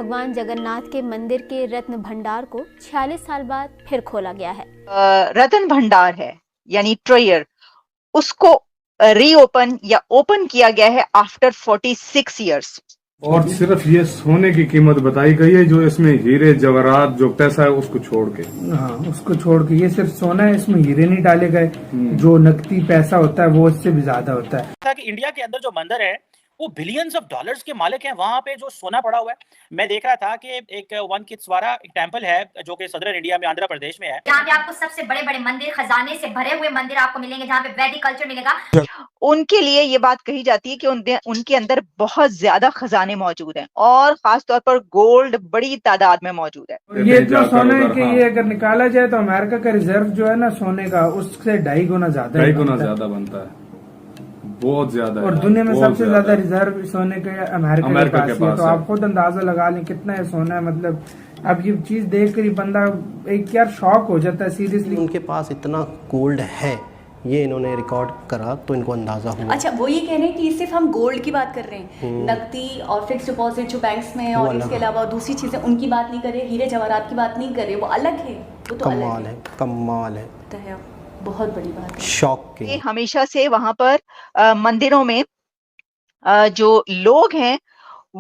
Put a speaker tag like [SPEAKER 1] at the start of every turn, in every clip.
[SPEAKER 1] भगवान जगन्नाथ के मंदिर के रत्न भंडार को 46 साल बाद फिर खोला गया है।
[SPEAKER 2] रत्न भंडार है यानी ट्रेयर, उसको रीओपन या ओपन किया गया है आफ्टर 46 ईयर्स।
[SPEAKER 3] और सिर्फ ये सोने की कीमत बताई गई है, जो इसमें हीरे जवाहरात जो पैसा है उसको छोड़ के।
[SPEAKER 4] हाँ, उसको छोड़ के ये सिर्फ सोना है, इसमें हीरे नहीं डाले गए। जो नकदी पैसा होता है वो इससे भी ज्यादा होता है।
[SPEAKER 5] कि इंडिया के अंदर जो मंदिर है वो बिलियंस ऑफ डॉलर्स के मालिक हैं, वहां पे जो सोना पड़ा हुआ है। मैं देख रहा था कि एक वन कित्सवारा एक टेंपल है जो कि सदरन इंडिया में आंध्र प्रदेश में है।
[SPEAKER 6] यहाँ पे आपको सबसे बड़े बड़े मंदिर, खजाने से भरे हुए मंदिर आपको मिलेंगे, जहाँ पे वैदिक कल्चर मिलेगा।
[SPEAKER 2] उनके लिए ये बात कही जाती है कि उनके अंदर बहुत ज्यादा खजाने मौजूद हैं और खास तौर पर गोल्ड बड़ी तादाद में मौजूद है।
[SPEAKER 4] ये इतना सोना है कि ये अगर निकाला जाए तो अमेरिका का रिजर्व जो है ना सोने का, उससे 2.5 गुना ज्यादा
[SPEAKER 3] बनता है, बहुत ज्यादा।
[SPEAKER 4] और दुनिया में सबसे ज्यादा रिजर्व सोने के अमेरिका के पास है। तो आप खुद अंदाजा लगा लें कितना है सोना। मतलब अब ये चीज देख कर ही बंदा एक यार शॉक हो जाता है सीरियसली।
[SPEAKER 7] उनके पास इतना गोल्ड है, ये इन्होंने रिकॉर्ड करा तो इनको अंदाजा हुआ।
[SPEAKER 8] अच्छा, वो ये कह रहे हैं कि सिर्फ हम गोल्ड की बात कर रहे हैं, नकदी और फिक्स डिपॉजिट जो बैंक्स में है और इसके अलावा दूसरी चीजें उनकी बात नहीं कर रहे, हीरे जवाहरात की बात नहीं कर रहे, वो अलग है। वो तो
[SPEAKER 7] कमाल है, कमाल है,
[SPEAKER 8] बहुत बड़ी बात है।
[SPEAKER 7] शौक के
[SPEAKER 2] हमेशा से वहां पर मंदिरों में जो लोग हैं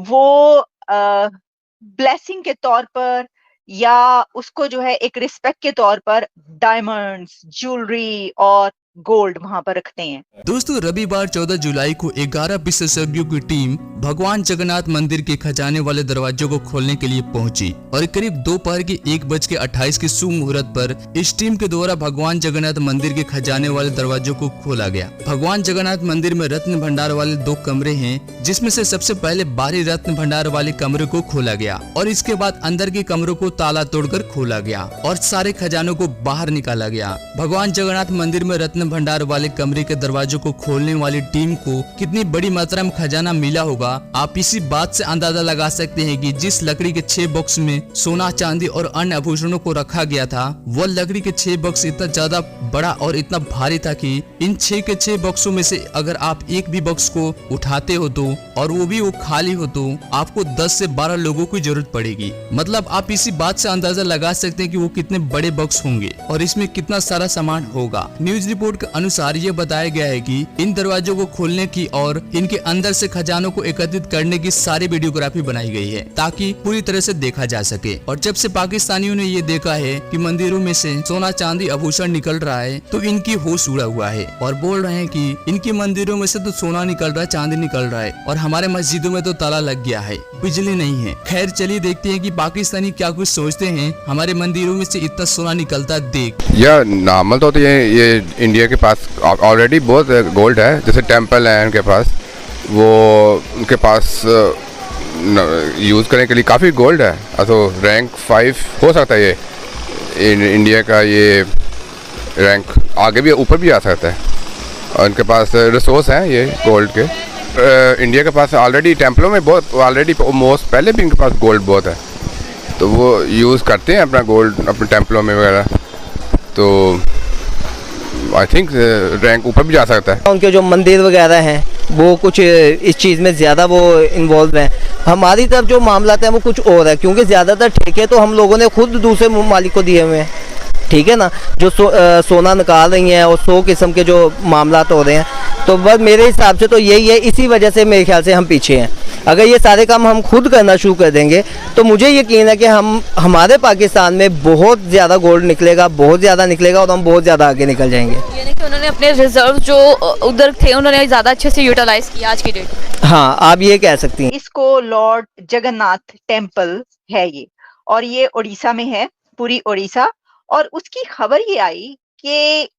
[SPEAKER 2] वो ब्लेसिंग के तौर पर या उसको जो है एक रिस्पेक्ट के तौर पर डायमंड्स, ज्वेलरी और गोल्ड वहां पर रखते हैं।
[SPEAKER 9] दोस्तों, रविवार 14 जुलाई को 11 विशेषज्ञों की टीम भगवान जगन्नाथ मंदिर के खजाने वाले दरवाजों को खोलने के लिए पहुंची और करीब दोपहर के 1:28 के शुभ मुहूर्त पर इस टीम के द्वारा भगवान जगन्नाथ मंदिर के खजाने वाले दरवाजों को खोला गया। भगवान जगन्नाथ मंदिर में रत्न भंडार वाले 2 कमरे हैं, जिसमें से सबसे पहले बाहरी रत्न भंडार वाले कमरे को खोला गया और इसके बाद अंदर के कमरों को ताला तोड़कर खोला गया और सारे खजानों को बाहर निकाला गया। भगवान जगन्नाथ मंदिर में रत्न भंडार वाले कमरे के दरवाजों को खोलने वाली टीम को कितनी बड़ी मात्रा में खजाना मिला होगा, आप इसी बात से अंदाजा लगा सकते हैं कि जिस लकड़ी के 6 बॉक्स में सोना, चांदी और अन्य आभूषणों को रखा गया था, वह लकड़ी के 6 बॉक्स इतना ज्यादा बड़ा और इतना भारी था कि इन 6 के 6 बॉक्सों में से अगर आप एक भी बॉक्स को उठाते हो तो और वो भी खाली हो तो आपको 10 से 12 लोगों की जरूरत पड़ेगी। मतलब आप इसी बात से अंदाजा लगा सकते हैं कि वो कितने बड़े बॉक्स होंगे और इसमें कितना सारा सामान होगा। न्यूज रिपोर्ट के अनुसार ये बताया गया है कि इन दरवाजों को खोलने की और इनके अंदर से खजानों को एकत्रित करने की सारी वीडियोग्राफी बनाई गई है ताकि पूरी तरह से देखा जा सके। और जब से पाकिस्तानियों ने ये देखा है कि मंदिरों में से सोना, चांदी, आभूषण निकल रहा है तो इनकी होश उड़ा हुआ है और बोल रहे हैं कि इनकी मंदिरों में से तो सोना निकल रहा है, चांदी निकल रहा है और हमारे मस्जिदों में तो ताला लग गया है, बिजली नहीं है। खैर, चलिए देखते हैं कि पाकिस्तानी क्या कुछ सोचते हैं हमारे मंदिरों में से इतना सोना निकलता देख।
[SPEAKER 10] या नॉर्मल तो ये इंडिया के पास ऑलरेडी बहुत गोल्ड है, जैसे टेंपल है उनके पास, वो उनके पास यूज़ करने के लिए काफ़ी गोल्ड है। तो रैंक 5 हो सकता है ये इंडिया का, ये रैंक आगे भी ऊपर भी आ सकता है और उनके पास रिसोर्स हैं ये गोल्ड के। इंडिया के पास ऑलरेडी टेंपलों में बहुत ऑलरेडी मोस्ट पहले भी इनके पास गोल्ड बहुत है, तो वो यूज़ करते हैं अपना गोल्ड अपने टेंपलों में वगैरह। तो आई थिंक रैंक ऊपर भी जा सकता है।
[SPEAKER 11] उनके जो मंदिर वगैरह हैं वो कुछ इस चीज़ में ज़्यादा वो इन्वॉल्व हैं। हमारी तरफ जो मामला है वो कुछ और है, क्योंकि ज़्यादातर ठेके तो हम लोगों ने खुद दूसरे मालिक को दिए हुए हैं, ठीक है ना। जो सोना निकाल रही हैं और 100 किस्म के जो मामला हो रहे हैं, तो बस मेरे हिसाब से तो यही है। इसी वजह से मेरे ख्याल से हम पीछे हैं। अगर ये सारे काम हम खुद करना शुरू कर देंगे तो मुझे यकीन है कि हमारे पाकिस्तान में बहुत ज़्यादा गोल्ड निकलेगा, बहुत ज़्यादा निकलेगा और हम बहुत ज़्यादा आगे निकल जाएंगे।
[SPEAKER 8] यानी कि उन्होंने अपने रिजर्व जो उधर थे उन्होंने ज़्यादा अच्छे से यूटिलाइज किया आज की डेट में।
[SPEAKER 11] हाँ, आप ये कह सकती हैं।
[SPEAKER 2] इसको लॉर्ड जगन्नाथ टेम्पल है ये, और ये उड़ीसा में है, पूरी उड़ीसा। और उसकी खबर ये आई कि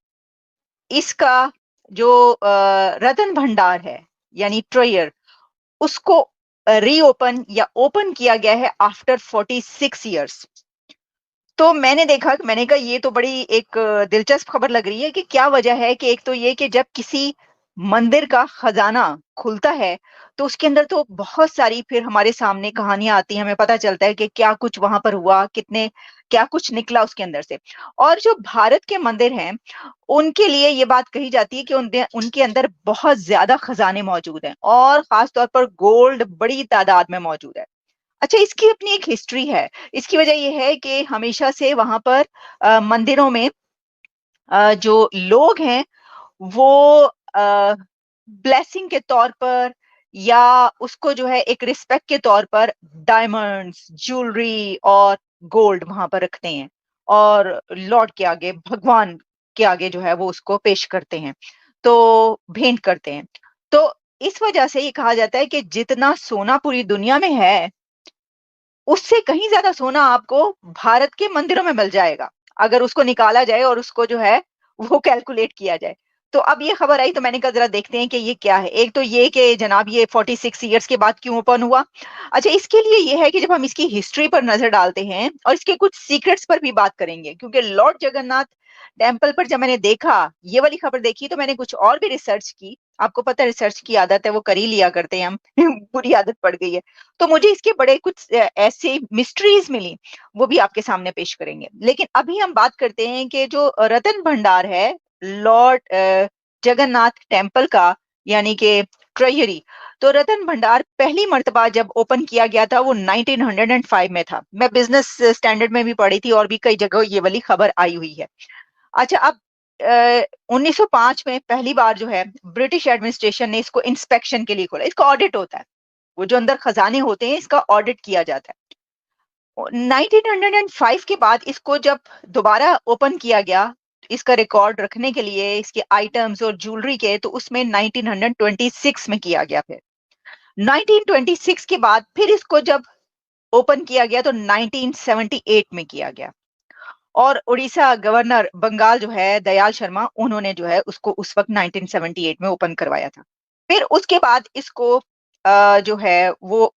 [SPEAKER 2] इसका जो रत्न भंडार है यानी ट्रेयर, उसको रीओपन या ओपन किया गया है आफ्टर 46 ईयर्स। तो मैंने कहा ये तो बड़ी एक दिलचस्प खबर लग रही है कि क्या वजह है कि एक तो ये कि जब किसी मंदिर का खजाना खुलता है तो उसके अंदर तो बहुत सारी फिर हमारे सामने कहानियां आती हैं, हमें पता चलता है कि क्या कुछ वहां पर हुआ, क्या कुछ निकला उसके अंदर से। और जो भारत के मंदिर हैं उनके लिए ये बात कही जाती है कि उनके अंदर बहुत ज्यादा खजाने मौजूद हैं और खास तौर पर गोल्ड बड़ी तादाद में मौजूद है। अच्छा, इसकी अपनी एक हिस्ट्री है। इसकी वजह ये है कि हमेशा से वहां पर मंदिरों में जो लोग हैं वो ब्लेसिंग के तौर पर या उसको जो है एक रिस्पेक्ट के तौर पर डायमंड्स, ज्वेलरी और गोल्ड वहां पर रखते हैं और लॉर्ड के आगे, भगवान के आगे जो है वो उसको पेश करते हैं, तो भेंट करते हैं। तो इस वजह से ये कहा जाता है कि जितना सोना पूरी दुनिया में है उससे कहीं ज्यादा सोना आपको भारत के मंदिरों में मिल जाएगा, अगर उसको निकाला जाए और उसको जो है वो कैलकुलेट किया जाए। तो अब ये खबर आई तो मैंने कहा जरा देखते हैं कि ये क्या है। एक तो ये कि जनाब ये 46 ईयर्स के बाद क्यों ओपन हुआ। अच्छा, इसके लिए ये है कि जब हम इसकी हिस्ट्री पर नजर डालते हैं और इसके कुछ सीक्रेट्स पर भी बात करेंगे, क्योंकि लॉर्ड जगन्नाथ टेम्पल पर जब मैंने देखा, ये वाली खबर देखी, तो मैंने कुछ और भी रिसर्च की। आपको पता है रिसर्च की आदत है, वो कर ही लिया करते हैं हम बुरी आदत पड़ गई है। तो मुझे इसके बड़े कुछ ऐसे मिस्ट्रीज मिली, वो भी आपके सामने पेश करेंगे। लेकिन अभी हम बात करते हैं कि जो रतन भंडार है लॉर्ड जगन्नाथ टेम्पल का, यानी कि ट्रेजरी, तो रतन भंडार पहली मर्तबा जब ओपन किया गया था वो 1905 में था। मैं बिजनेस स्टैंडर्ड में भी पढ़ी थी और भी कई जगह ये वाली खबर आई हुई है। अच्छा, अब 1905 में पहली बार जो है ब्रिटिश एडमिनिस्ट्रेशन ने इसको इंस्पेक्शन के लिए खोला। इसका ऑडिट होता है, वो जो अंदर खजाने होते हैं इसका ऑडिट किया जाता है। 1905 के बाद इसको जब दोबारा ओपन किया गया इसका रिकॉर्ड रखने के लिए, इसके आइटम्स और ज्वेलरी के, तो उसमें 1926 में किया गया। फिर 1926 के बाद फिर इसको जब ओपन किया गया तो 1978 में किया गया। और उड़ीसा गवर्नर बंगाल जो है दयाल शर्मा, उन्होंने जो है उसको उस वक्त 1978 में ओपन करवाया था। फिर उसके बाद इसको जो है वो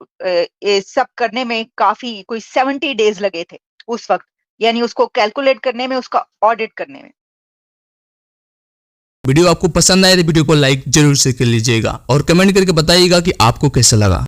[SPEAKER 2] सब करने में काफी कोई 70 डेज लगे थे उस वक्त, यानी उसको कैलकुलेट करने में, उसका ऑडिट करने में।
[SPEAKER 9] वीडियो आपको पसंद आए तो वीडियो को लाइक जरूर से कर लीजिएगा और कमेंट करके बताइएगा कि आपको कैसा लगा।